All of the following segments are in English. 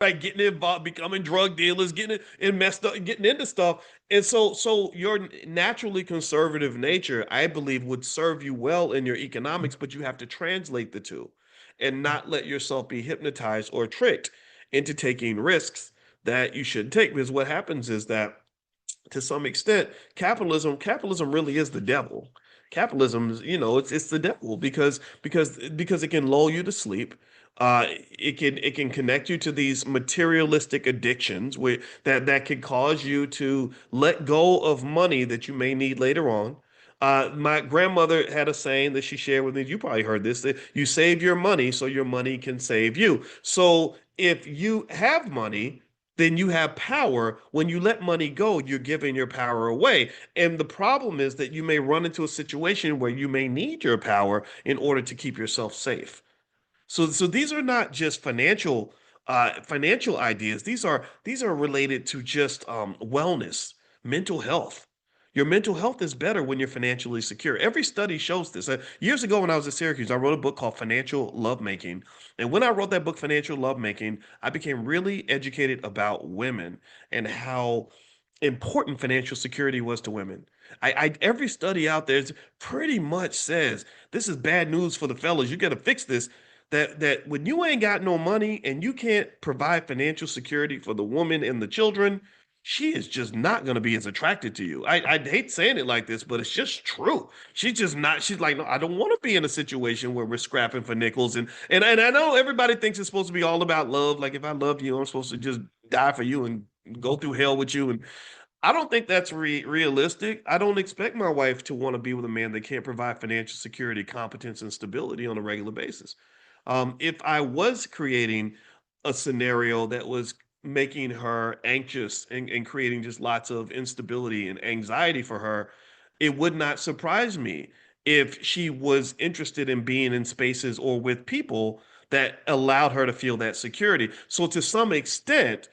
right? Getting involved, becoming drug dealers, getting in messed up, getting into stuff. And so your naturally conservative nature, I believe, would serve you well in your economics, but you have to translate the two and not let yourself be hypnotized or tricked into taking risks that you shouldn't take. Because what happens is that to some extent, capitalism really is the devil. Capitalism is, it's the devil because it can lull you to sleep. It can connect you to these materialistic addictions that can cause you to let go of money that you may need later on. My grandmother had a saying that she shared with me. You probably heard this, that you save your money so your money can save you. So if you have money, then you have power. When you let money go, you're giving your power away. And the problem is that you may run into a situation where you may need your power in order to keep yourself safe. So these are not just financial ideas. These are related to just wellness, mental health. Your mental health is better when you're financially secure. Every study shows this. Years ago, when I was at Syracuse, I wrote a book called Financial Lovemaking. And when I wrote that book, Financial Lovemaking, I became really educated about women and how important financial security was to women. Every study out there pretty much says this is bad news for the fellas. You got to fix this. That when you ain't got no money and you can't provide financial security for the woman and the children, she is just not going to be as attracted to you. I hate saying it like this, but it's just true. She's just not. She's like, no, I don't want to be in a situation where we're scrapping for nickels. And I know everybody thinks it's supposed to be all about love. Like if I love you, I'm supposed to just die for you and go through hell with you. And I don't think that's realistic. I don't expect my wife to want to be with a man that can't provide financial security, competence, and stability on a regular basis. If I was creating a scenario that was making her anxious and creating just lots of instability and anxiety for her, it would not surprise me if she was interested in being in spaces or with people that allowed her to feel that security. So, to some extent,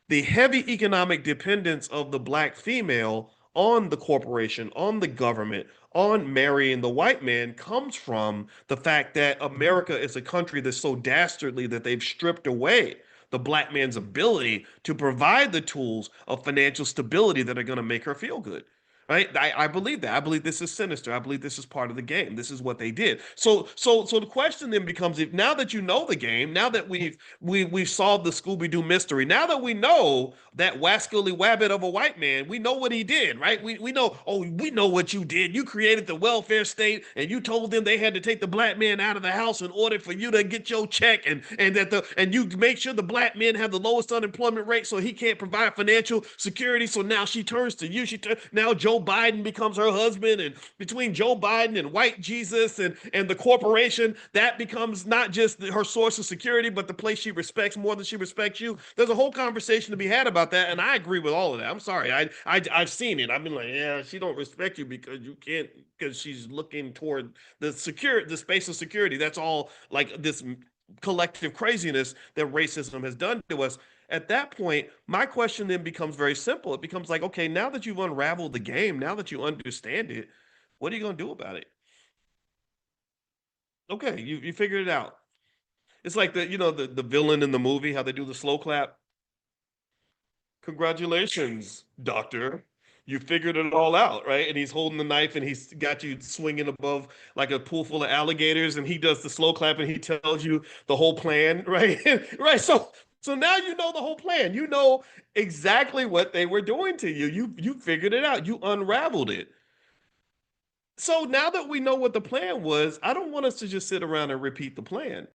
the heavy economic dependence of the black female on the corporation, on the government, on marrying the white man comes from the fact that America is a country that's so dastardly that they've stripped away the black man's ability to provide the tools of financial stability that are going to make her feel good. Right? I believe that. I believe this is sinister. I believe this is part of the game. This is what they did. So the question then becomes, if now that you know the game, now that we've solved the Scooby Doo mystery. Now that we know that wascally wabbit of a white man, we know what he did, right? We know. Oh, we know what you did. You created the welfare state, and you told them they had to take the black man out of the house in order for you to get your check, and you make sure the black men have the lowest unemployment rate, so he can't provide financial security. So now she turns to you. Now Joe Biden becomes her husband, and between Joe Biden and white Jesus and the corporation, that becomes not just her source of security, but the place she respects more than she respects you. There's a whole conversation to be had about that, and I agree with all of that. I'm sorry, I've seen it. I've been like, yeah, she don't respect you because you can't, because she's looking toward the space of security. That's all like this collective craziness that racism has done to us. At that point, my question then becomes very simple. It becomes like, okay, now that you've unraveled the game, now that you understand it, what are you going to do about it? Okay, you figured it out. It's like the villain in the movie, how they do the slow clap. Congratulations, doctor. You figured it all out, right? And he's holding the knife and he's got you swinging above like a pool full of alligators, and he does the slow clap and he tells you the whole plan, right? Right. So now you know the whole plan. You know exactly what they were doing to you. You figured it out. You unraveled it. So now that we know what the plan was, I don't want us to just sit around and repeat the plan.